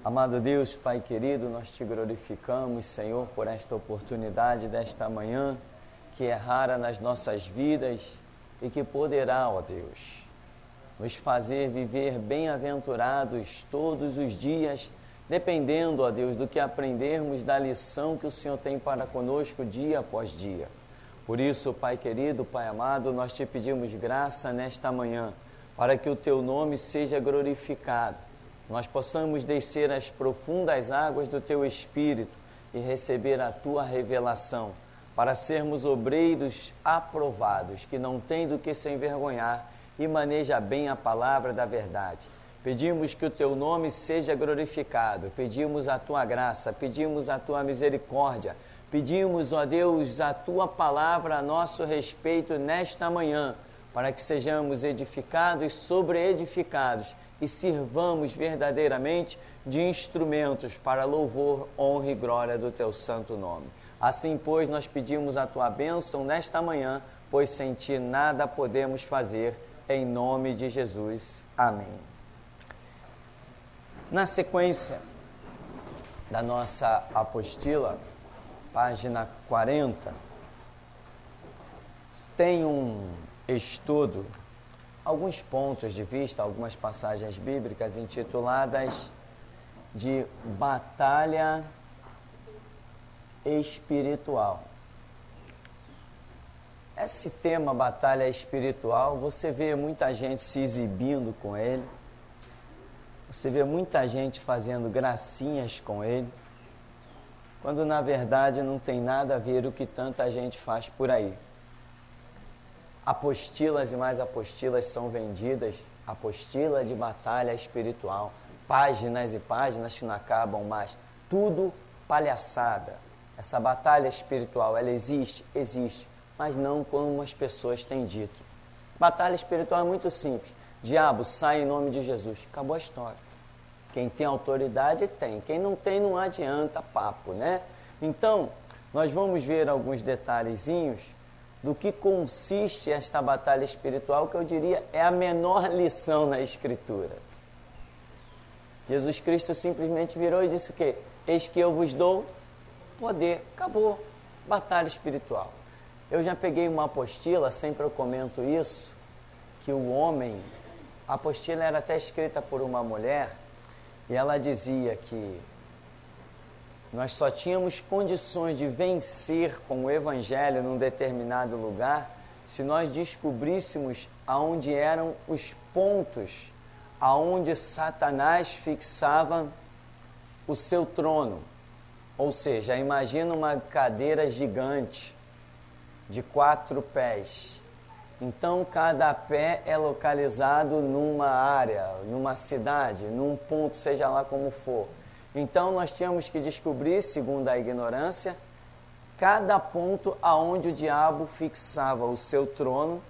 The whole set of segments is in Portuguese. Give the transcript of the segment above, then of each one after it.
Amado Deus, Pai querido, nós te glorificamos, Senhor, por esta oportunidade desta manhã, que é rara nas nossas vidas e que poderá, ó Deus, nos fazer viver bem-aventurados todos os dias, dependendo, ó Deus, do que aprendermos da lição que o Senhor tem para conosco dia após dia. Por isso, Pai querido, Pai amado, nós te pedimos graça nesta manhã, para que o Teu nome seja glorificado. Nós possamos descer às profundas águas do Teu Espírito e receber a Tua revelação, para sermos obreiros aprovados, que não tem do que se envergonhar e maneja bem a palavra da verdade. Pedimos que o Teu nome seja glorificado, pedimos a Tua graça, pedimos a Tua misericórdia, pedimos, ó Deus, a Tua palavra a nosso respeito nesta manhã, para que sejamos edificados e sobreedificados e sirvamos verdadeiramente de instrumentos para louvor, honra e glória do Teu santo nome. Assim, pois, nós pedimos a Tua bênção nesta manhã, pois sem Ti nada podemos fazer, em nome de Jesus. Amém. Na sequência da nossa apostila, página 40, tem um estudo, alguns pontos de vista, algumas passagens bíblicas intituladas de Batalha Espiritual. Esse tema, batalha espiritual, você vê muita gente se exibindo com ele, você vê muita gente fazendo gracinhas com ele, quando na verdade não tem nada a ver o que tanta gente faz por aí. Apostilas e mais apostilas são vendidas, apostila de batalha espiritual, páginas e páginas que não acabam mais, tudo palhaçada. Essa batalha espiritual, ela existe, mas não como as pessoas têm dito. Batalha espiritual é muito simples, diabo, sai em nome de Jesus, acabou a história. Quem tem autoridade tem, quem não tem não adianta papo, né? Então, nós vamos ver alguns detalhezinhos do que consiste esta batalha espiritual, que eu diria é a menor lição na Escritura. Jesus Cristo simplesmente virou e disse o quê? Eis que eu vos dou poder. Acabou. Batalha espiritual. Eu já peguei uma apostila, sempre eu comento isso, que o homem, a apostila era até escrita por uma mulher, e ela dizia que nós só tínhamos condições de vencer com o Evangelho num determinado lugar se nós descobríssemos aonde eram os pontos aonde Satanás fixava o seu trono. Ou seja, imagina uma cadeira gigante de 4 pés. Então, cada pé é localizado numa área, numa cidade, num ponto, seja lá como for. Então, nós tínhamos que descobrir, segundo a ignorância, cada ponto aonde o diabo fixava o seu trono,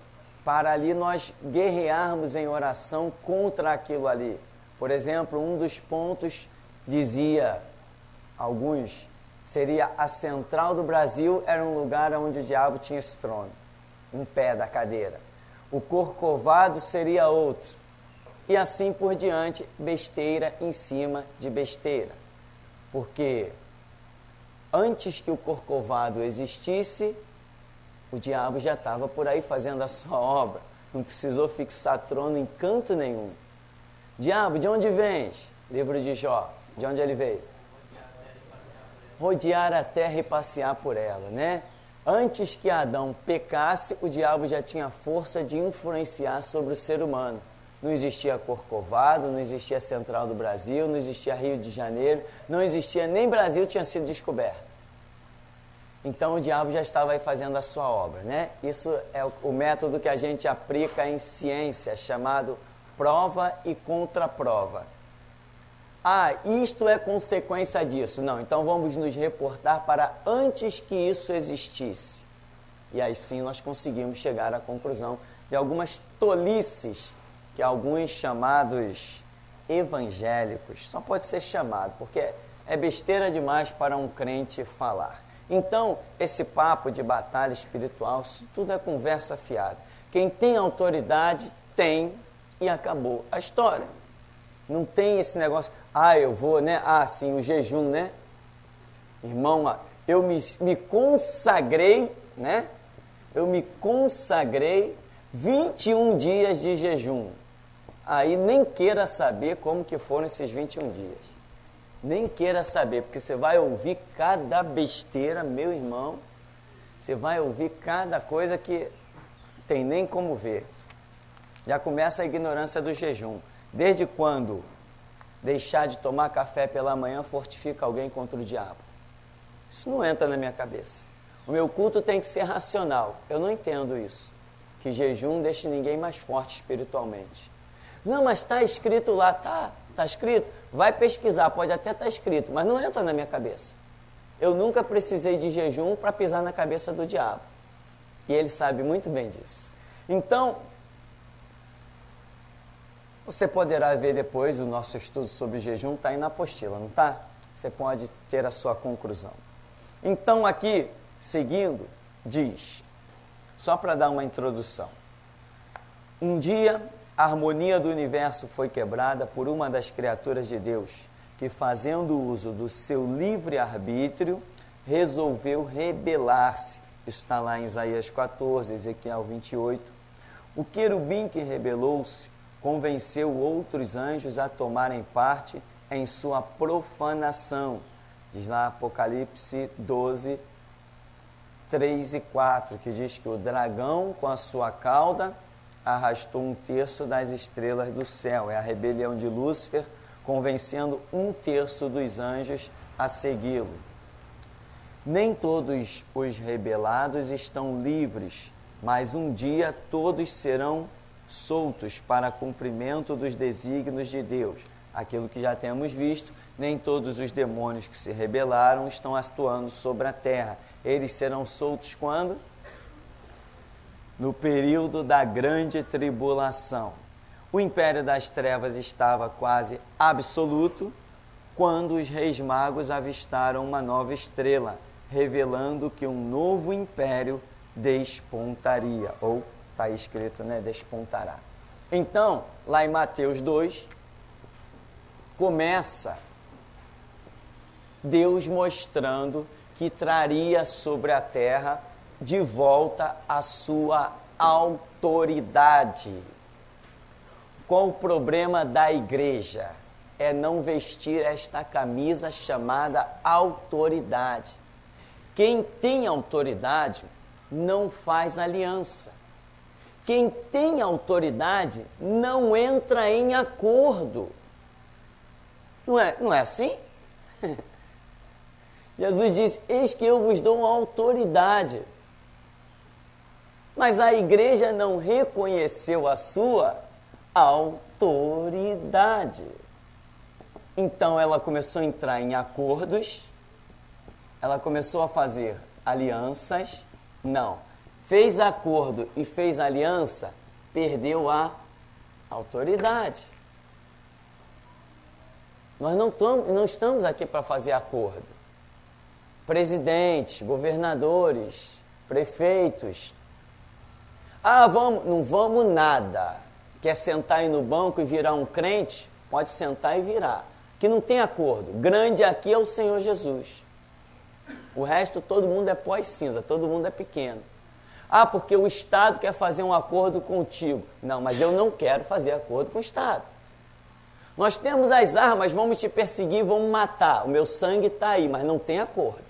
para ali nós guerrearmos em oração contra aquilo ali. Por exemplo, um dos pontos, dizia alguns, seria a central do Brasil, era um lugar onde o diabo tinha esse trono, um pé da cadeira. O Corcovado seria outro. E assim por diante, besteira em cima de besteira. Porque antes que o Corcovado existisse, o diabo já estava por aí fazendo a sua obra. Não precisou fixar trono em canto nenhum. Diabo, de onde vens? Livro de Jó. De onde ele veio? Rodear a terra e passear por ela, né? Antes que Adão pecasse, o diabo já tinha força de influenciar sobre o ser humano. Não existia Corcovado, não existia Central do Brasil, não existia Rio de Janeiro, não existia, nem Brasil tinha sido descoberto. Então o diabo já estava aí fazendo a sua obra, né? Isso é o método que a gente aplica em ciência, chamado prova e contraprova. Ah, isto é consequência disso. Não, então vamos nos reportar para antes que isso existisse. E aí sim nós conseguimos chegar à conclusão de algumas tolices que alguns chamados evangélicos, só pode ser chamado, porque é besteira demais para um crente falar. Então, esse papo de batalha espiritual, isso tudo é conversa fiada. Quem tem autoridade, tem, e acabou a história. Não tem esse negócio, eu vou, né? Sim, o jejum, né? Irmão, eu me consagrei, né? Eu me consagrei 21 dias de jejum. Aí nem queira saber como que foram esses 21 dias. Nem queira saber, porque você vai ouvir cada besteira, meu irmão. Você vai ouvir cada coisa que tem nem como ver. Já começa a ignorância do jejum. Desde quando deixar de tomar café pela manhã fortifica alguém contra o diabo? Isso não entra na minha cabeça. O meu culto tem que ser racional. Eu não entendo isso. Que jejum deixe ninguém mais forte espiritualmente. Não, mas está escrito lá. Tá escrito? Vai pesquisar, pode até estar escrito, mas não entra na minha cabeça. Eu nunca precisei de jejum para pisar na cabeça do diabo. E ele sabe muito bem disso. Então, você poderá ver depois o nosso estudo sobre jejum, está aí na apostila, não está? Você pode ter a sua conclusão. Então, aqui, seguindo, diz, só para dar uma introdução. Um dia, a harmonia do universo foi quebrada por uma das criaturas de Deus, que, fazendo uso do seu livre-arbítrio, resolveu rebelar-se. Isso está lá em Isaías 14, Ezequiel 28. O querubim que rebelou-se convenceu outros anjos a tomarem parte em sua profanação. Diz lá Apocalipse 12, 3 e 4, que diz que o dragão, com a sua cauda, arrastou 1/3 das estrelas do céu. É a rebelião de Lúcifer, convencendo 1/3 dos anjos a segui-lo. Nem todos os rebelados estão livres, mas um dia todos serão soltos para cumprimento dos desígnios de Deus. Aquilo que já temos visto, nem todos os demônios que se rebelaram estão atuando sobre a terra. Eles serão soltos quando? No período da grande tribulação. O império das trevas estava quase absoluto quando os reis magos avistaram uma nova estrela, revelando que um novo império despontaria, ou está escrito, né, despontará. Então, lá em Mateus 2, começa Deus mostrando que traria sobre a terra de volta a sua autoridade. Qual o problema da igreja? É não vestir esta camisa chamada autoridade. Quem tem autoridade não faz aliança. Quem tem autoridade não entra em acordo. Não é assim? Jesus diz, eis que eu vos dou autoridade. Mas a igreja não reconheceu a sua autoridade. Então ela começou a entrar em acordos, ela começou a fazer alianças. Não, fez acordo e fez aliança, perdeu a autoridade. Nós não estamos aqui para fazer acordo. Presidentes, governadores, prefeitos. Não vamos nada. Quer sentar aí no banco e virar um crente? Pode sentar e virar. Que não tem acordo. Grande aqui é o Senhor Jesus. O resto, todo mundo é pó e cinza, todo mundo é pequeno. Porque o Estado quer fazer um acordo contigo. Não, mas eu não quero fazer acordo com o Estado. Nós temos as armas, vamos te perseguir, vamos matar. O meu sangue está aí, mas não tem acordo.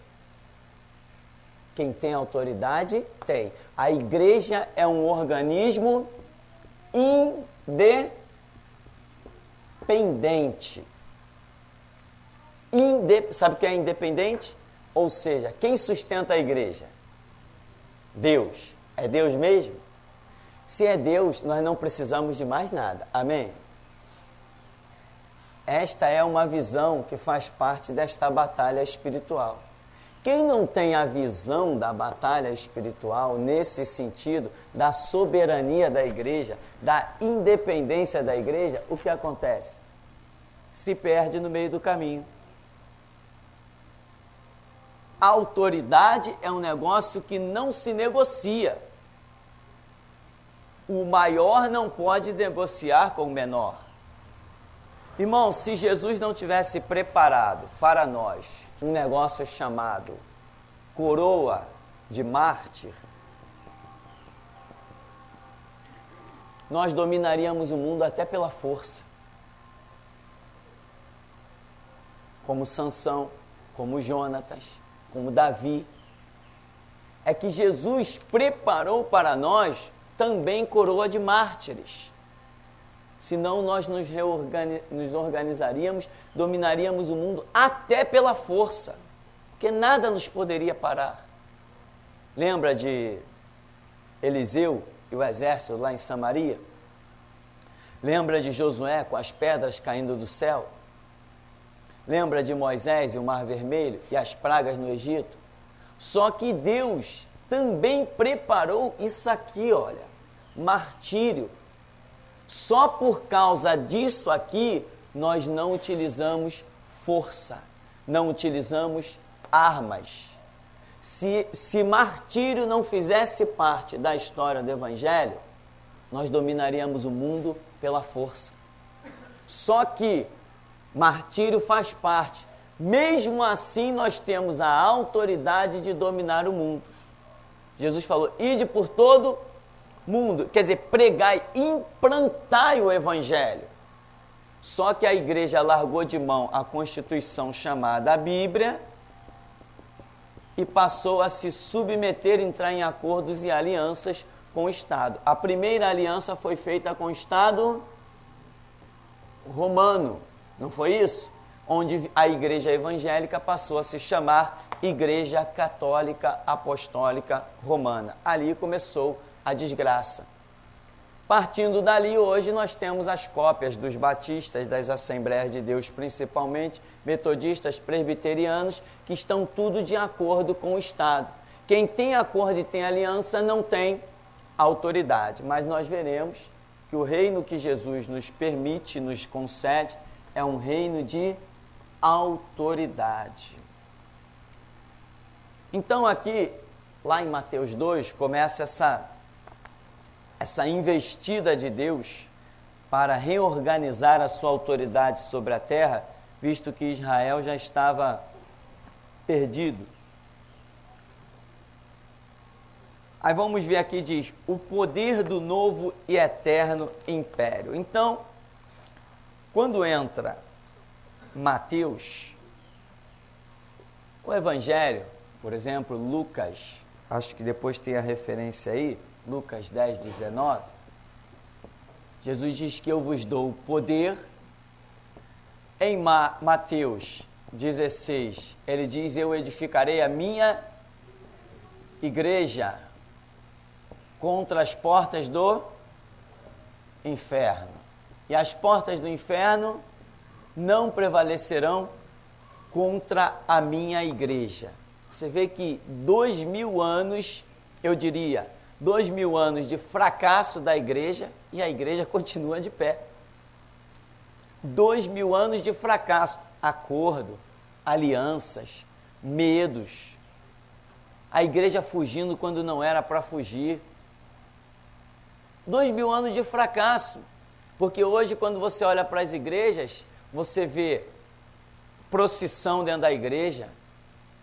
Quem tem autoridade, tem. A igreja é um organismo independente. Sabe o que é independente? Ou seja, quem sustenta a igreja? Deus. É Deus mesmo? Se é Deus, nós não precisamos de mais nada. Amém? Esta é uma visão que faz parte desta batalha espiritual. Quem não tem a visão da batalha espiritual, nesse sentido, da soberania da igreja, da independência da igreja, o que acontece? Se perde no meio do caminho. A autoridade é um negócio que não se negocia. O maior não pode negociar com o menor. Irmão, se Jesus não tivesse preparado para nós um negócio chamado coroa de mártir, nós dominaríamos o mundo até pela força. Como Sansão, como Jonatas, como Davi. É que Jesus preparou para nós também coroa de mártires. Senão nós nos organizaríamos, dominaríamos o mundo até pela força, porque nada nos poderia parar. Lembra de Eliseu e o exército lá em Samaria? Lembra de Josué com as pedras caindo do céu? Lembra de Moisés e o Mar Vermelho e as pragas no Egito? Só que Deus também preparou isso aqui, olha, martírio. Só por causa disso aqui, nós não utilizamos força, não utilizamos armas. Se martírio não fizesse parte da história do Evangelho, nós dominaríamos o mundo pela força. Só que martírio faz parte. Mesmo assim, nós temos a autoridade de dominar o mundo. Jesus falou, ide por todo mundo, quer dizer, pregai, implantai o Evangelho. Só que a igreja largou de mão a Constituição chamada Bíblia e passou a se submeter, entrar em acordos e alianças com o Estado. A primeira aliança foi feita com o Estado romano, não foi isso? Onde a igreja evangélica passou a se chamar Igreja Católica Apostólica Romana. Ali começou a desgraça. Partindo dali, hoje nós temos as cópias dos batistas, das Assembleias de Deus, principalmente metodistas, presbiterianos, que estão tudo de acordo com o Estado. Quem tem acordo e tem aliança não tem autoridade, mas nós veremos que o reino que Jesus nos permite, nos concede, é um reino de autoridade. Então aqui, lá em Mateus 2, começa essa investida de Deus para reorganizar a sua autoridade sobre a terra, visto que Israel já estava perdido. Aí vamos ver aqui, diz, o poder do novo e eterno império. Então, quando entra Mateus, o Evangelho, por exemplo, Lucas, acho que depois tem a referência aí, Lucas 10, 19, Jesus diz que eu vos dou o poder. Em Mateus 16, ele diz, eu edificarei a minha igreja contra as portas do inferno. E as portas do inferno não prevalecerão contra a minha igreja. Você vê que 2000 anos, eu diria, 2000 anos de fracasso da igreja e a igreja continua de pé. 2000 anos de fracasso, acordo, alianças, medos. A igreja fugindo quando não era para fugir. 2000 anos de fracasso, porque hoje quando você olha para as igrejas, você vê procissão dentro da igreja,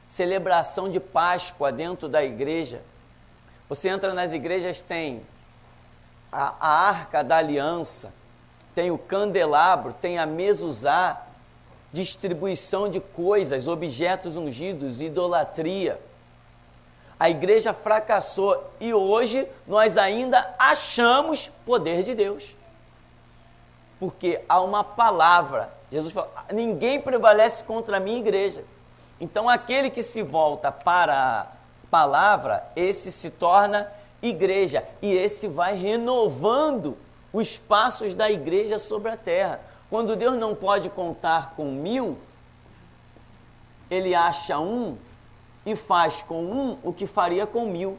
celebração de Páscoa dentro da igreja. Você entra nas igrejas, tem a Arca da Aliança, tem o candelabro, tem a mezuzá, distribuição de coisas, objetos ungidos, idolatria. A igreja fracassou e hoje nós ainda achamos poder de Deus. Porque há uma palavra. Jesus falou, ninguém prevalece contra a minha igreja. Então aquele que se volta para a palavra, esse se torna igreja. E esse vai renovando os passos da igreja sobre a terra. Quando Deus não pode contar com 1000, ele acha um e faz com um o que faria com 1000.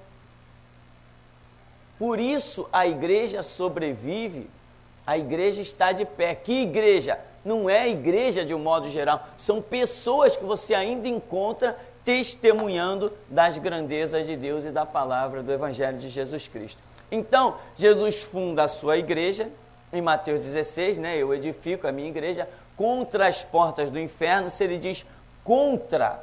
Por isso a igreja sobrevive, a igreja está de pé. Que igreja? Não é igreja de um modo geral, são pessoas que você ainda encontra testemunhando das grandezas de Deus e da palavra do Evangelho de Jesus Cristo. Então, Jesus funda a sua igreja, em Mateus 16, eu edifico a minha igreja contra as portas do inferno, se ele diz contra,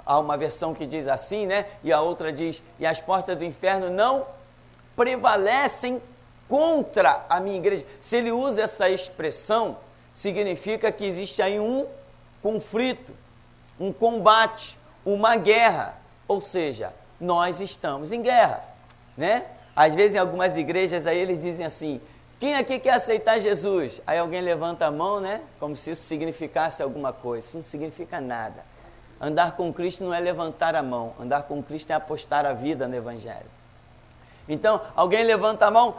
há uma versão que diz assim, né? E a outra diz, e as portas do inferno não prevalecem contra a minha igreja. Se ele usa essa expressão, significa que existe aí um conflito, um combate, uma guerra. Ou seja, nós estamos em guerra, né? Às vezes em algumas igrejas aí eles dizem assim, quem aqui quer aceitar Jesus? Aí alguém levanta a mão, né? Como se isso significasse alguma coisa. Isso não significa nada. Andar com Cristo não é levantar a mão. Andar com Cristo é apostar a vida no Evangelho. Então, alguém levanta a mão,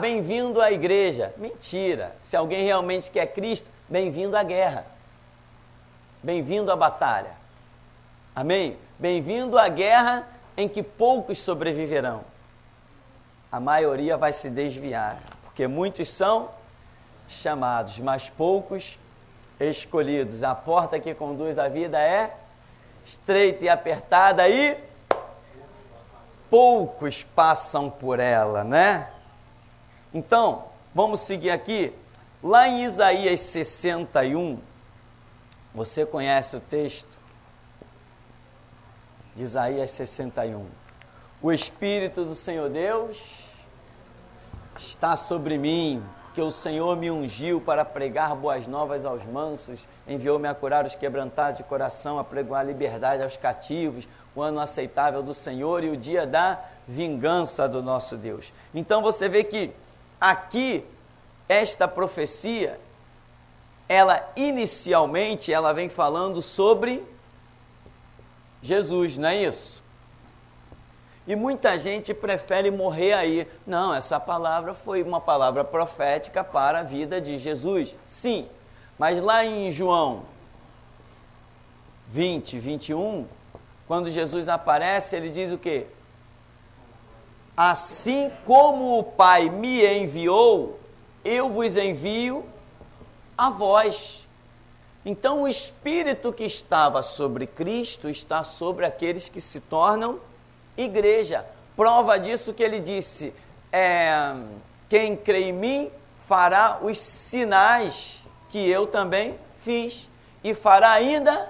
bem-vindo à igreja. Mentira. Se alguém realmente quer Cristo, bem-vindo à guerra. Bem-vindo à batalha. Amém? Bem-vindo à guerra em que poucos sobreviverão. A maioria vai se desviar, porque muitos são chamados, mas poucos escolhidos. A porta que conduz à vida é estreita e apertada e poucos passam por ela, né? Então, vamos seguir aqui. Lá em Isaías 61, você conhece o texto de Isaías 61. O Espírito do Senhor Deus está sobre mim, porque o Senhor me ungiu para pregar boas novas aos mansos, enviou-me a curar os quebrantados de coração, a pregoar liberdade aos cativos, o ano aceitável do Senhor e o dia da vingança do nosso Deus. Então você vê que aqui, esta profecia, ela inicialmente, ela vem falando sobre Jesus, não é isso? E muita gente prefere morrer aí. Não, essa palavra foi uma palavra profética para a vida de Jesus. Sim, mas lá em João 20, 21, quando Jesus aparece, ele diz o quê? Assim como o Pai me enviou, eu vos envio a vós. Então o Espírito que estava sobre Cristo está sobre aqueles que se tornam igreja. Prova disso que ele disse, quem crê em mim fará os sinais que eu também fiz, e fará ainda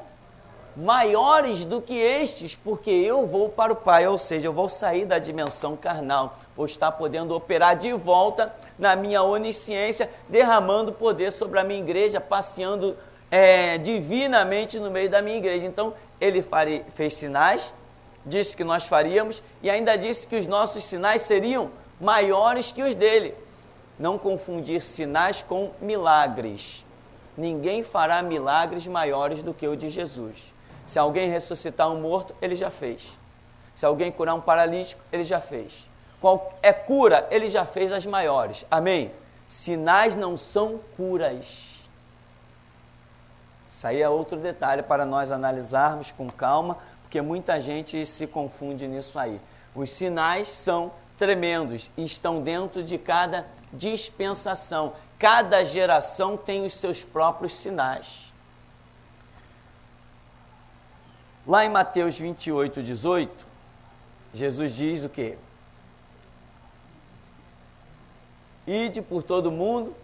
maiores do que estes, porque eu vou para o Pai, ou seja, eu vou sair da dimensão carnal, vou estar podendo operar de volta na minha onisciência, derramando poder sobre a minha igreja, passeando divinamente no meio da minha igreja. Então, ele fez sinais, disse que nós faríamos, e ainda disse que os nossos sinais seriam maiores que os dele. Não confundir sinais com milagres. Ninguém fará milagres maiores do que o de Jesus. Se alguém ressuscitar um morto, ele já fez. Se alguém curar um paralítico, ele já fez. Qual é cura? Ele já fez as maiores. Amém? Sinais não são curas. Isso aí é outro detalhe para nós analisarmos com calma, porque muita gente se confunde nisso aí. Os sinais são tremendos e estão dentro de cada dispensação. Cada geração tem os seus próprios sinais. Lá em Mateus 28, 18, Jesus diz o quê? Ide por todo mundo,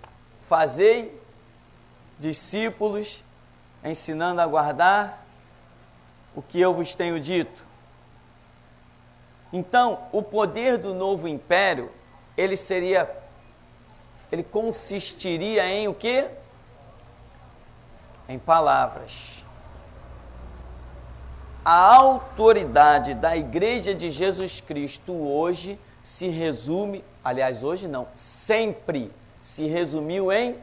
fazei discípulos, ensinando a guardar o que eu vos tenho dito. Então, o poder do novo império, ele consistiria em o quê? Em palavras. A autoridade da Igreja de Jesus Cristo hoje se resume, aliás, hoje não, sempre se resumiu em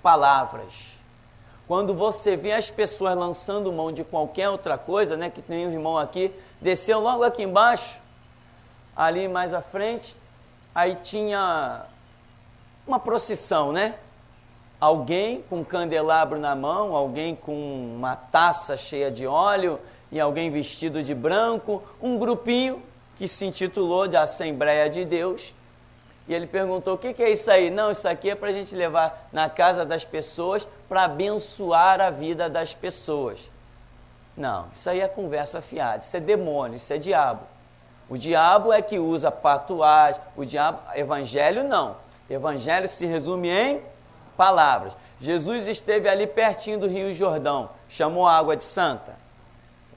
palavras. Quando você vê as pessoas lançando mão de qualquer outra coisa, né, que tem um irmão aqui, desceu logo aqui embaixo, ali mais à frente, aí tinha uma procissão, né? Alguém com um candelabro na mão, alguém com uma taça cheia de óleo e alguém vestido de branco, um grupinho que se intitulou de Assembleia de Deus. E ele perguntou, o que é isso aí? Não, isso aqui é para a gente levar na casa das pessoas para abençoar a vida das pessoas. Não, isso aí é conversa fiada, isso é demônio, isso é diabo. O diabo é que usa patuagem, evangelho não. Evangelho se resume em palavras. Jesus esteve ali pertinho do Rio Jordão, chamou a água de santa.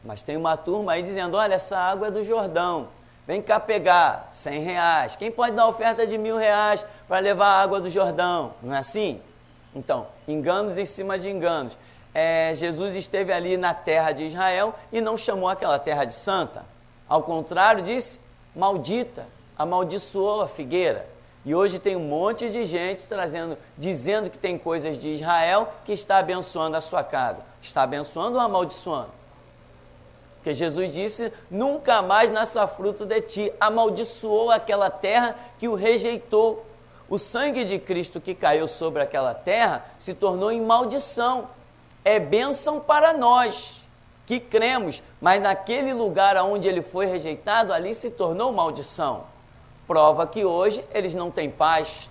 Mas tem uma turma aí dizendo, olha, essa água é do Jordão, vem cá pegar, R$100. Quem pode dar oferta de R$1.000 para levar a água do Jordão? Não é assim? Então, enganos em cima de enganos. Jesus esteve ali na terra de Israel e não chamou aquela terra de santa. Ao contrário, disse, maldita, amaldiçoou a figueira. E hoje tem um monte de gente dizendo que tem coisas de Israel que está abençoando a sua casa. Está abençoando ou amaldiçoando? Porque Jesus disse, nunca mais nasça fruto de ti. Amaldiçoou aquela terra que o rejeitou. O sangue de Cristo que caiu sobre aquela terra se tornou em maldição. É bênção para nós que cremos, mas naquele lugar onde ele foi rejeitado, ali se tornou maldição. Prova que hoje eles não têm paz.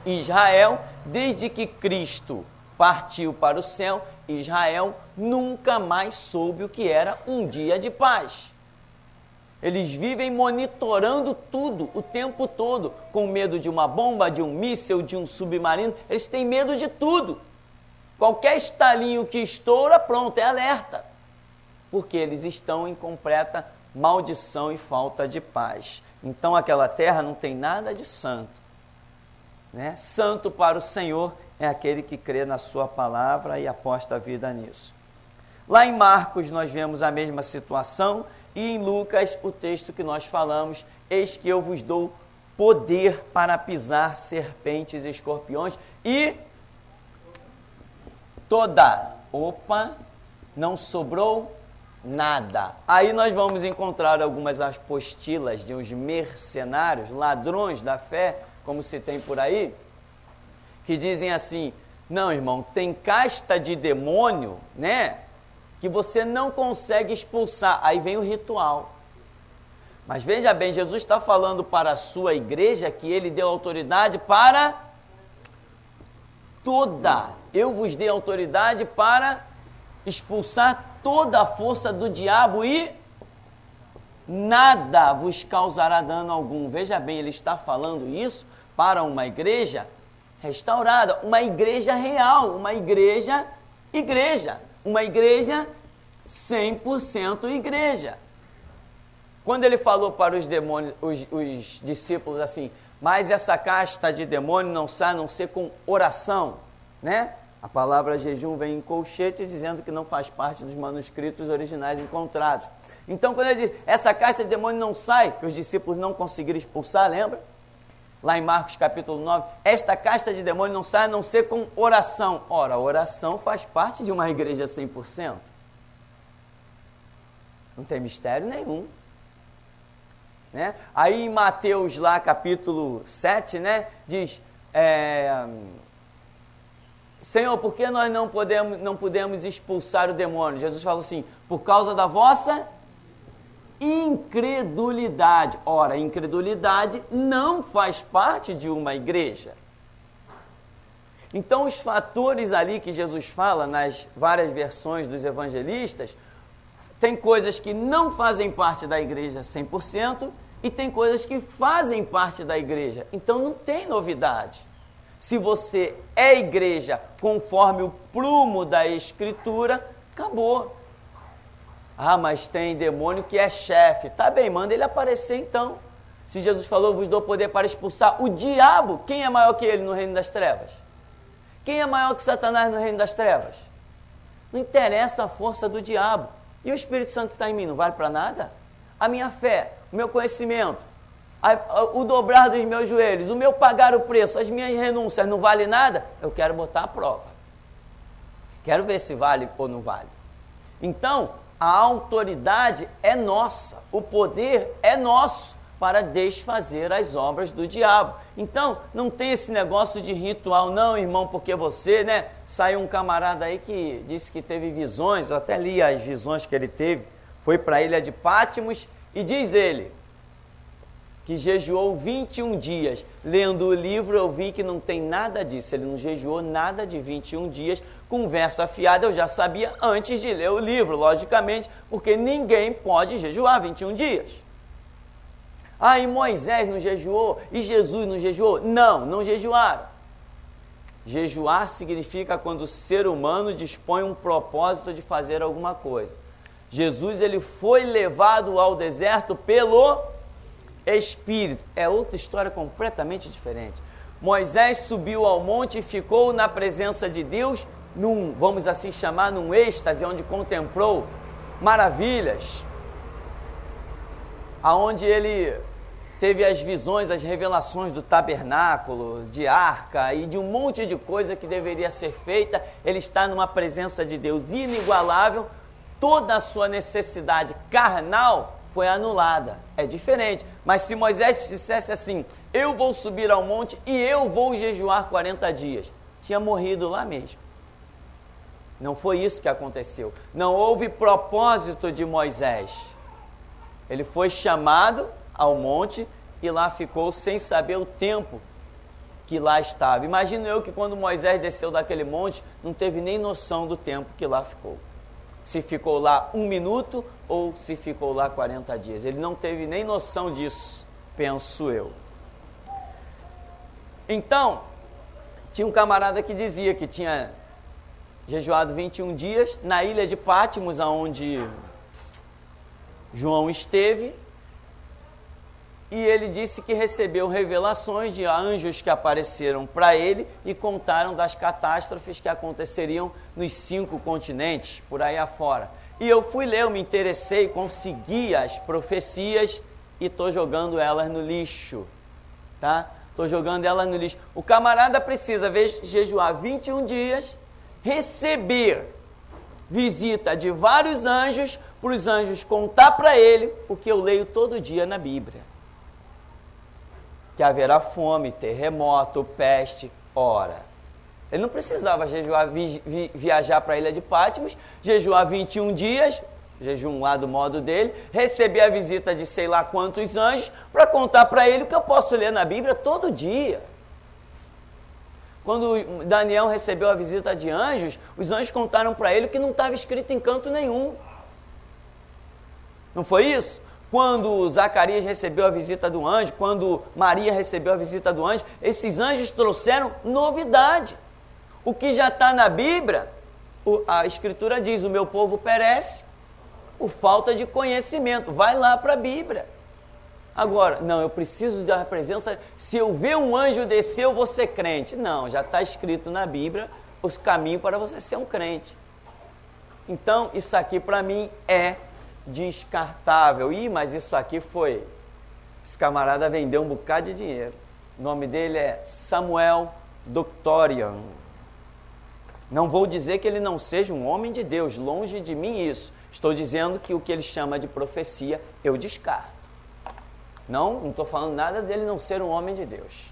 Israel, desde que Cristo partiu para o céu, Israel nunca mais soube o que era um dia de paz. Eles vivem monitorando tudo, o tempo todo, com medo de uma bomba, de um míssil, de um submarino. Eles têm medo de tudo. Qualquer estalinho que estoura, pronto, é alerta. Porque eles estão em completa maldição e falta de paz. Então aquela terra não tem nada de santo, né? Santo para o Senhor é aquele que crê na sua palavra e aposta a vida nisso. Lá em Marcos nós vemos a mesma situação e em Lucas o texto que nós falamos, eis que eu vos dou poder para pisar serpentes e escorpiões e não sobrou nada. Aí nós vamos encontrar algumas apostilas de uns mercenários, ladrões da fé, como se tem por aí, que dizem assim, não, irmão, tem casta de demônio, né, que você não consegue expulsar. Aí vem o ritual. Mas veja bem, Jesus está falando para a sua igreja que ele deu autoridade para eu vos dei autoridade para expulsar toda a força do diabo e nada vos causará dano algum. Veja bem, ele está falando isso para uma igreja restaurada, uma igreja real, uma igreja 100% igreja. Quando ele falou para os demônios, os discípulos assim, mas essa casta de demônio não sai a não ser com oração, né? A palavra jejum vem em colchete dizendo que não faz parte dos manuscritos originais encontrados. Então, quando ele diz, essa casta de demônio não sai, que os discípulos não conseguiram expulsar, lembra? Lá em Marcos capítulo 9, esta casta de demônio não sai a não ser com oração. Ora, a oração faz parte de uma igreja 100%. Não tem mistério nenhum. Né? Aí em Mateus lá capítulo 7, né, diz, Senhor, por que nós não podemos expulsar o demônio? Jesus falou assim, por causa da vossa incredulidade. Ora, incredulidade não faz parte de uma igreja. Então os fatores ali que Jesus fala nas várias versões dos evangelistas, tem coisas que não fazem parte da igreja 100% e tem coisas que fazem parte da igreja. Então não tem novidade. Se você é igreja conforme o prumo da Escritura, acabou. Ah, mas tem demônio que é chefe. Tá bem, manda ele aparecer então. Se Jesus falou, vos dou poder para expulsar o diabo, quem é maior que ele no reino das trevas? Quem é maior que Satanás no reino das trevas? Não interessa a força do diabo. E o Espírito Santo que está em mim, não vale para nada? A minha fé, o meu conhecimento, o dobrar dos meus joelhos, o meu pagar o preço, as minhas renúncias, não vale nada? Eu quero botar a prova. Quero ver se vale ou não vale. Então, a autoridade é nossa, o poder é nosso para desfazer as obras do diabo. Então, não tem esse negócio de ritual, não, irmão, porque você, né? Saiu um camarada aí que disse que teve visões, eu até li as visões que ele teve, foi para a ilha de Pátimos e diz ele que jejuou 21 dias. Lendo o livro eu vi que não tem nada disso, ele não jejuou nada de 21 dias, conversa fiada eu já sabia antes de ler o livro, logicamente, porque ninguém pode jejuar 21 dias. Ah, e Moisés não jejuou? E Jesus não jejuou? Não, não jejuaram. Jejuar significa quando o ser humano dispõe um propósito de fazer alguma coisa. Jesus, ele foi levado ao deserto pelo Espírito. É outra história completamente diferente. Moisés subiu ao monte e ficou na presença de Deus vamos assim chamar, num êxtase, onde contemplou maravilhas, aonde ele teve as visões, as revelações do tabernáculo, de arca e de um monte de coisa que deveria ser feita. Ele está numa presença de Deus inigualável, toda a sua necessidade carnal foi anulada. É diferente, mas se Moisés dissesse assim, eu vou subir ao monte e eu vou jejuar 40 dias, tinha morrido lá mesmo. Não foi isso que aconteceu. Não houve propósito de Moisés. Ele foi chamado ao monte e lá ficou sem saber o tempo que lá estava. Imagino eu que quando Moisés desceu daquele monte, não teve nem noção do tempo que lá ficou. Se ficou lá 1 minuto ou se ficou lá 40 dias. Ele não teve nem noção disso, penso eu. Então, tinha um camarada que dizia que tinha jejuado 21 dias na ilha de Pátimos, onde João esteve, e ele disse que recebeu revelações de anjos que apareceram para ele e contaram das catástrofes que aconteceriam nos 5 continentes, por aí afora. E eu fui ler, eu me interessei, consegui as profecias e estou jogando elas no lixo, tá? Estou jogando elas no lixo. O camarada precisa jejuar 21 dias, receber visita de vários anjos, para os anjos contar para ele o que eu leio todo dia na Bíblia. Que haverá fome, terremoto, peste, ora. Ele não precisava jejuar, viajar para a ilha de Pátimos, jejuar 21 dias, jejum lá do modo dele, receber a visita de sei lá quantos anjos, para contar para ele o que eu posso ler na Bíblia todo dia. Quando Daniel recebeu a visita de anjos, os anjos contaram para ele o que não estava escrito em canto nenhum. Não foi isso? Quando Zacarias recebeu a visita do anjo, quando Maria recebeu a visita do anjo, esses anjos trouxeram novidade. O que já está na Bíblia, a Escritura diz, o meu povo perece por falta de conhecimento. Vai lá para a Bíblia. Agora, não, eu preciso da presença, se eu ver um anjo descer, eu vou ser crente. Não, já está escrito na Bíblia os caminhos para você ser um crente. Então, isso aqui para mim é descartável. Mas isso aqui esse camarada vendeu um bocado de dinheiro. O nome dele é Samuel Doctorian. Não vou dizer que ele não seja um homem de Deus, longe de mim isso. Estou dizendo que o que ele chama de profecia, eu descarto. Não estou falando nada dele não ser um homem de Deus.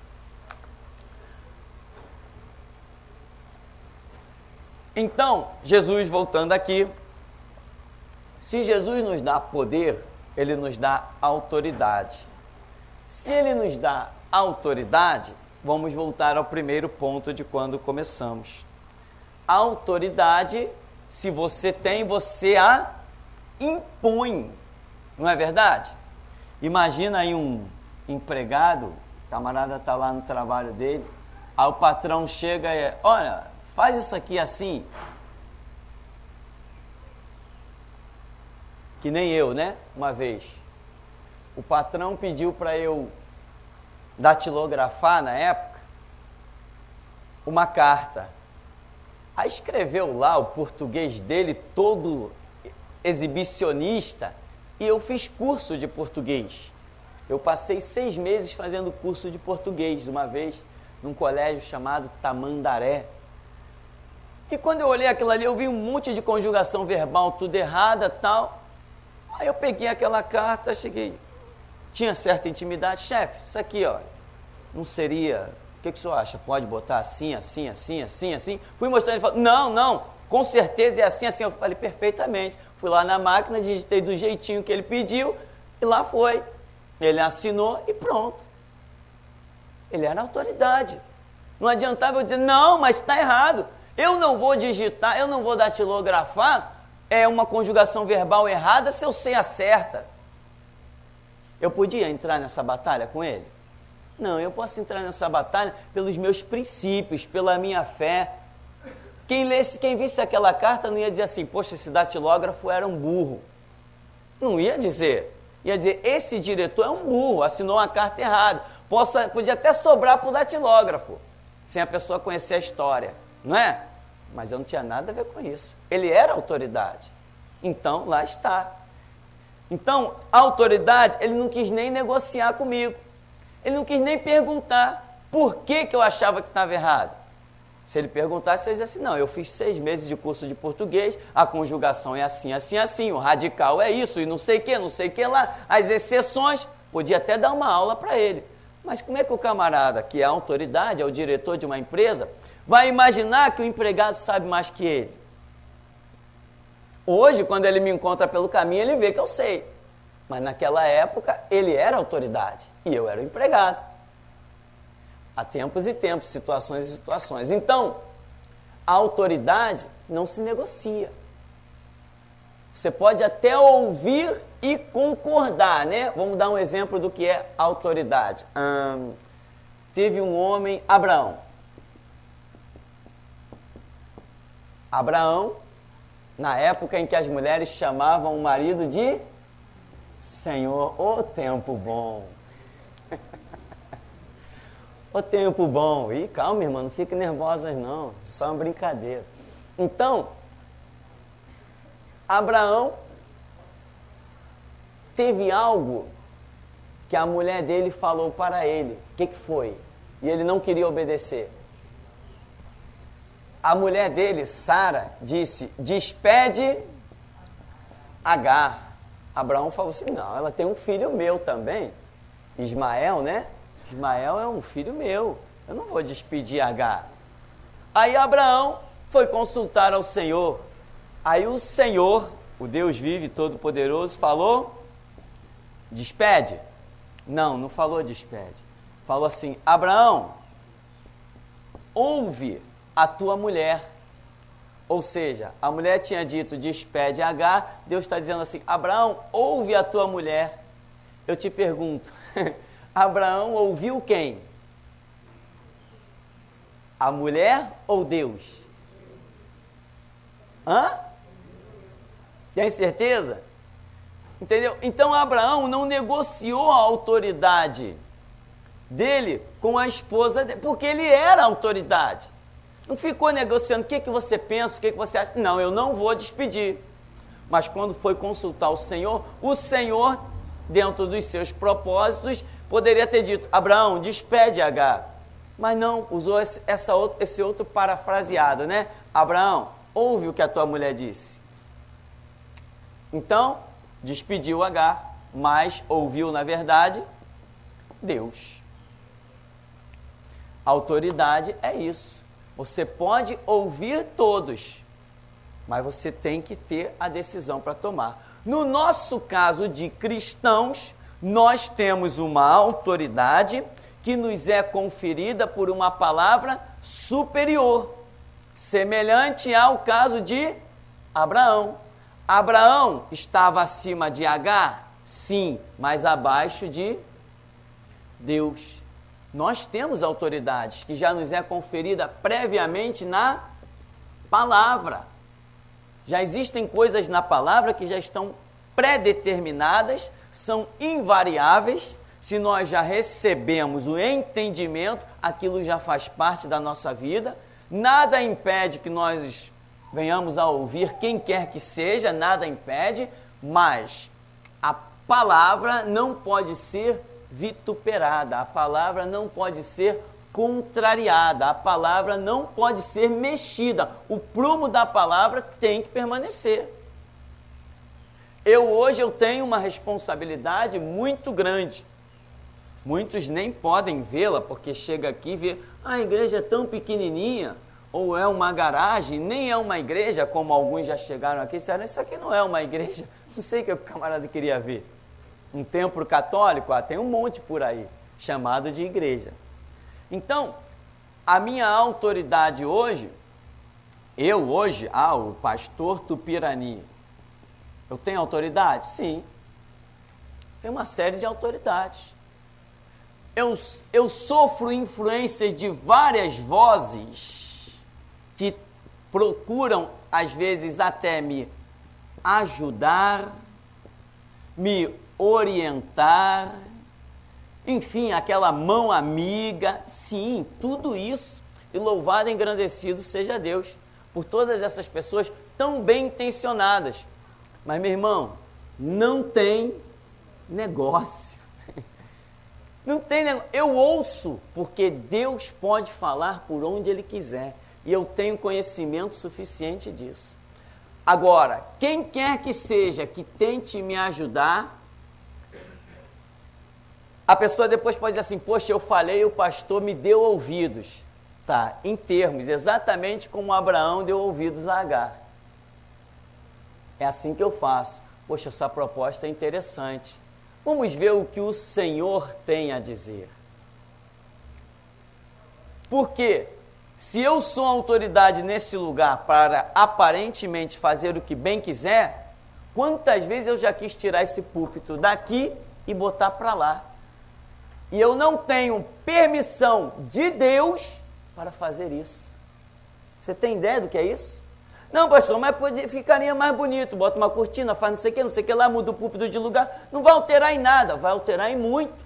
Então, Jesus, voltando aqui, se Jesus nos dá poder, ele nos dá autoridade. Se ele nos dá autoridade, vamos voltar ao primeiro ponto de quando começamos. A autoridade, se você tem, você a impõe. Não é verdade? Imagina aí um empregado, o camarada está lá no trabalho dele, aí o patrão chega e olha, faz isso aqui assim. Que nem eu, né? Uma vez. O patrão pediu para eu datilografar, na época, uma carta. Aí escreveu lá o português dele todo exibicionista e eu fiz curso de português. Eu passei 6 meses fazendo curso de português, uma vez, num colégio chamado Tamandaré. E quando eu olhei aquilo ali, eu vi um monte de conjugação verbal, tudo errada, tal. Aí eu peguei aquela carta, cheguei, tinha certa intimidade. Chefe, isso aqui, ó, não seria, o que o senhor acha? Pode botar assim, assim, assim, assim, assim? Fui mostrando, ele falou, não, com certeza é assim, assim. Eu falei, perfeitamente. Fui lá na máquina, digitei do jeitinho que ele pediu e lá foi. Ele assinou e pronto. Ele era autoridade. Não adiantava eu dizer, não, mas está errado. Eu não vou digitar, eu não vou datilografar uma conjugação verbal errada se eu sei a certa. Eu podia entrar nessa batalha com ele? Não, eu posso entrar nessa batalha pelos meus princípios, pela minha fé. Quem visse aquela carta não ia dizer assim, poxa, esse datilógrafo era um burro. Não ia dizer. Ia dizer, esse diretor é um burro, assinou uma carta errada. Podia até sobrar para o datilógrafo, sem a pessoa conhecer a história, não é? Mas eu não tinha nada a ver com isso. Ele era autoridade. Então, lá está. Então, a autoridade, ele não quis nem negociar comigo. Ele não quis nem perguntar por que eu achava que estava errado. Se ele perguntasse, eu dizia assim, não, eu fiz 6 meses de curso de português, a conjugação é assim, assim, assim, o radical é isso, e não sei o que lá, as exceções, podia até dar uma aula para ele. Mas como é que o camarada, que é a autoridade, é o diretor de uma empresa, vai imaginar que o empregado sabe mais que ele? Hoje, quando ele me encontra pelo caminho, ele vê que eu sei. Mas naquela época, ele era autoridade e eu era o empregado. Há tempos e tempos, situações e situações. Então, a autoridade não se negocia. Você pode até ouvir e concordar, né? Vamos dar um exemplo do que é autoridade. Teve um homem, Abraão. Abraão, na época em que as mulheres chamavam o marido de Senhor, ô tempo bom. Ô tempo bom. Ih, calma, irmã, não fiquem nervosas não, só uma brincadeira. Então, Abraão teve algo que a mulher dele falou para ele. O que foi? E ele não queria obedecer. A mulher dele, Sara, disse, despede Agar. Abraão falou assim, não, ela tem um filho meu também, Ismael, né? Ismael é um filho meu, eu não vou despedir Agar. Aí Abraão foi consultar ao Senhor. Aí o Senhor, o Deus vivo e todo-poderoso, falou, despede. Não falou despede. Falou assim, Abraão, ouve a tua mulher. Ou seja, a mulher tinha dito, despede Agar, Deus está dizendo assim, Abraão, ouve a tua mulher. Eu te pergunto, Abraão ouviu quem? A mulher ou Deus? Tem certeza? Entendeu? Então Abraão não negociou a autoridade dele com a esposa dele, porque ele era a autoridade. Não ficou negociando o que você pensa, o que você acha. Não, eu não vou despedir. Mas quando foi consultar o Senhor, dentro dos seus propósitos, poderia ter dito, Abraão, despede Agar. Mas não, usou esse outro parafraseado, né? Abraão, ouve o que a tua mulher disse. Então, despediu Agar, mas ouviu, na verdade, Deus. A autoridade é isso. Você pode ouvir todos, mas você tem que ter a decisão para tomar. No nosso caso de cristãos, nós temos uma autoridade que nos é conferida por uma palavra superior, semelhante ao caso de Abraão. Abraão estava acima de Agar? Sim, mas abaixo de Deus. Nós temos autoridades que já nos é conferida previamente na palavra. Já existem coisas na palavra que já estão pré-determinadas, são invariáveis. Se nós já recebemos o entendimento, aquilo já faz parte da nossa vida. Nada impede que nós venhamos a ouvir quem quer que seja, nada impede, mas a palavra não pode ser vituperada, a palavra não pode ser contrariada, a palavra não pode ser mexida, o prumo da palavra tem que permanecer. Hoje eu tenho uma responsabilidade muito grande, muitos nem podem vê-la, porque chega aqui e vê, a igreja é tão pequenininha, ou é uma garagem, nem é uma igreja, como alguns já chegaram aqui e disseram, isso aqui não é uma igreja, não sei o que o camarada queria ver. Um templo católico? Tem um monte por aí, chamado de igreja. Então, a minha autoridade hoje, o pastor Tupirani, eu tenho autoridade? Sim. Tem uma série de autoridades. eu sofro influências de várias vozes que procuram, às vezes, até me ajudar, me orientar, enfim, aquela mão amiga. Sim, tudo isso. E louvado e engrandecido seja Deus por todas essas pessoas tão bem intencionadas. Mas, meu irmão, não tem negócio. Não tem negócio. Eu ouço porque Deus pode falar por onde Ele quiser. E eu tenho conhecimento suficiente disso. Agora, quem quer que seja que tente me ajudar, a pessoa depois pode dizer assim, poxa, eu falei, o pastor me deu ouvidos. Tá, em termos, exatamente como Abraão deu ouvidos a Agar. É assim que eu faço. Poxa, essa proposta é interessante. Vamos ver o que o Senhor tem a dizer. Porque se eu sou autoridade nesse lugar para aparentemente fazer o que bem quiser, quantas vezes eu já quis tirar esse púlpito daqui e botar para lá? E eu não tenho permissão de Deus para fazer isso. Você tem ideia do que é isso? Não, pastor, mas ficaria mais bonito, bota uma cortina, faz não sei o que lá, muda o púlpito de lugar. Não vai alterar em nada, vai alterar em muito.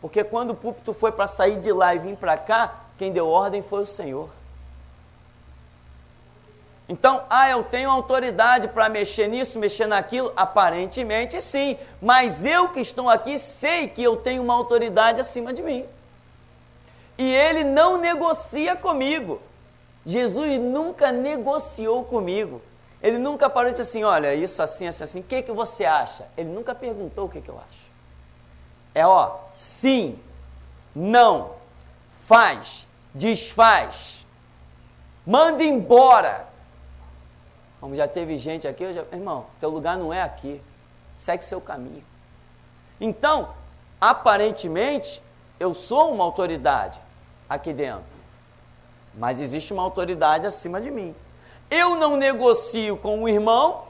Porque quando o púlpito foi para sair de lá e vir para cá, quem deu ordem foi o Senhor. Então, eu tenho autoridade para mexer nisso, mexer naquilo? Aparentemente sim, mas eu que estou aqui sei que eu tenho uma autoridade acima de mim. E Ele não negocia comigo. Jesus nunca negociou comigo. Ele nunca parou e disse assim, olha, isso assim, assim, assim, o que você acha? Ele nunca perguntou o que eu acho. É sim, não, faz, desfaz, manda embora. Como já teve gente aqui, irmão, teu lugar não é aqui, segue seu caminho. Então, aparentemente, eu sou uma autoridade aqui dentro. Mas existe uma autoridade acima de mim. Eu não negocio com o irmão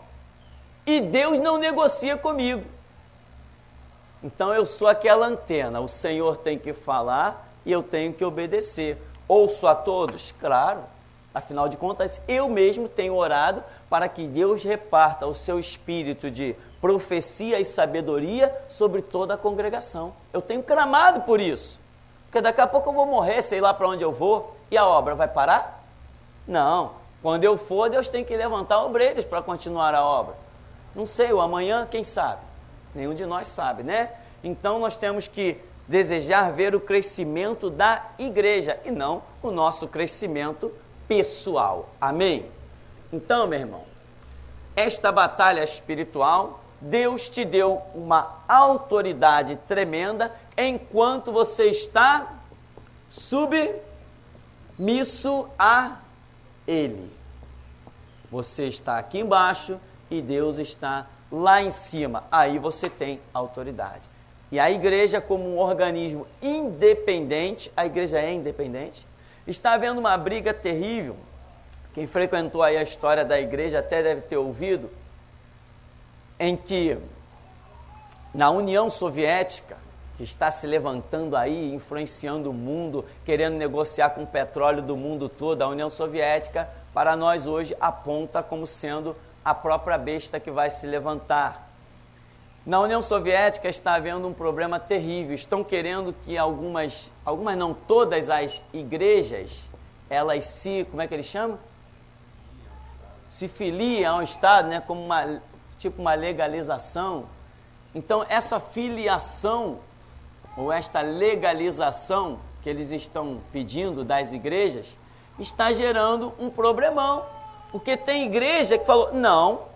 e Deus não negocia comigo. Então eu sou aquela antena. O Senhor tem que falar e eu tenho que obedecer. Ouço a todos? Claro. Afinal de contas, eu mesmo tenho orado para que Deus reparta o seu espírito de profecia e sabedoria sobre toda a congregação. Eu tenho clamado por isso. Porque daqui a pouco eu vou morrer, sei lá para onde eu vou. E a obra vai parar? Não. Quando eu for, Deus tem que levantar obreiros para continuar a obra. Não sei, o amanhã, quem sabe? Nenhum de nós sabe, né? Então nós temos que desejar ver o crescimento da igreja e não o nosso crescimento pessoal. Amém? Então, meu irmão, esta batalha espiritual, Deus te deu uma autoridade tremenda enquanto você está submisso a Ele. Você está aqui embaixo e Deus está lá em cima. Aí você tem autoridade. E a igreja, como um organismo independente, a igreja é independente, está havendo uma briga terrível. Quem frequentou aí a história da igreja até deve ter ouvido, em que na União Soviética, que está se levantando aí, influenciando o mundo, querendo negociar com o petróleo do mundo todo, a União Soviética, para nós hoje, aponta como sendo a própria besta que vai se levantar. Na União Soviética está havendo um problema terrível. Estão querendo que algumas não, todas as igrejas, elas como é que eles chamam? Se filiem ao Estado, né, como uma legalização. Então, essa filiação, ou esta legalização que eles estão pedindo das igrejas, está gerando um problemão. Porque tem igreja que falou, não.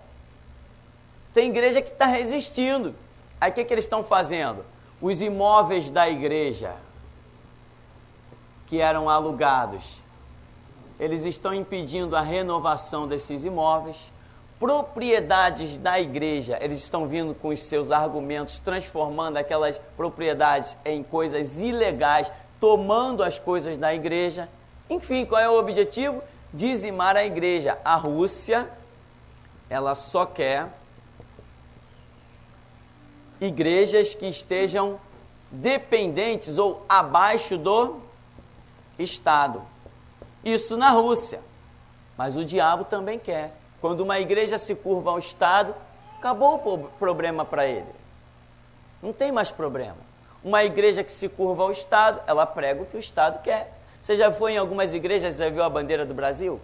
Tem igreja que está resistindo. Aí o que eles estão fazendo? Os imóveis da igreja, que eram alugados, eles estão impedindo a renovação desses imóveis. Propriedades da igreja, eles estão vindo com os seus argumentos, transformando aquelas propriedades em coisas ilegais, tomando as coisas da igreja. Enfim, qual é o objetivo? Dizimar a igreja. A Rússia, ela só quer igrejas que estejam dependentes ou abaixo do Estado. Isso na Rússia. Mas o diabo também quer. Quando uma igreja se curva ao Estado, acabou o problema para ele. Não tem mais problema. Uma igreja que se curva ao Estado, ela prega o que o Estado quer. Você já foi em algumas igrejas e já viu a bandeira do Brasil?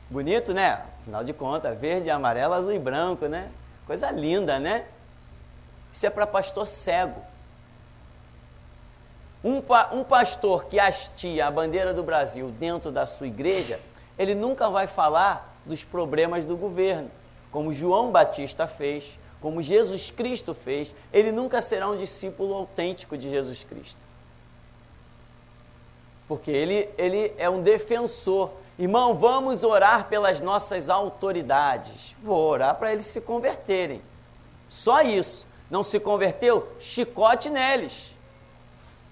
Bonito, né? Afinal de contas, verde, amarelo, azul e branco, né? Coisa linda, né? Isso é para pastor cego. Um pastor que hastia a bandeira do Brasil dentro da sua igreja, ele nunca vai falar dos problemas do governo, como João Batista fez, como Jesus Cristo fez. Ele nunca será um discípulo autêntico de Jesus Cristo. Porque ele é um defensor. Irmão, vamos orar pelas nossas autoridades. Vou orar para eles se converterem. Só isso. Não se converteu? Chicote neles.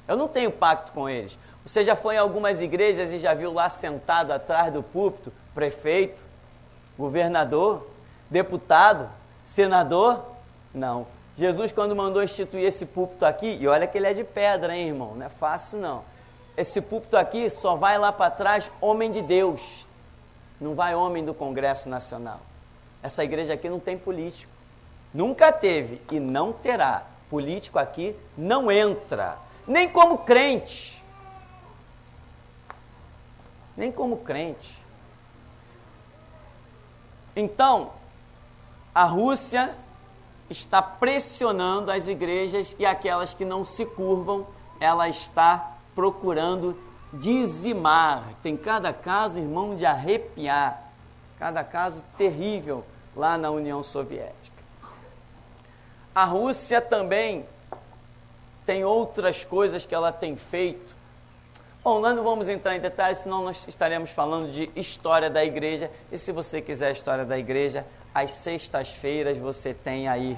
Eu não tenho pacto com eles. Você já foi em algumas igrejas e já viu lá sentado atrás do púlpito prefeito, governador, deputado, senador? Não. Jesus, quando mandou instituir esse púlpito aqui, e olha que ele é de pedra, hein, irmão? Não é fácil, não. Esse púlpito aqui só vai lá para trás homem de Deus. Não vai homem do Congresso Nacional. Essa igreja aqui não tem político. Nunca teve e não terá. Político aqui não entra. Nem como crente. Nem como crente. Então, a Rússia está pressionando as igrejas e aquelas que não se curvam, ela está procurando dizimar. Tem cada caso, irmão, de arrepiar. Cada caso terrível lá na União Soviética. A Rússia também tem outras coisas que ela tem feito. Bom, nós não vamos entrar em detalhes, senão nós estaremos falando de história da igreja. E se você quiser a história da igreja, às sextas-feiras você tem aí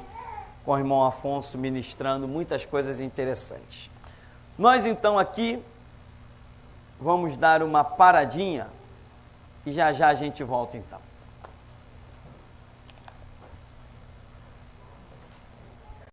com o irmão Afonso ministrando muitas coisas interessantes. Nós então aqui vamos dar uma paradinha e já já a gente volta então.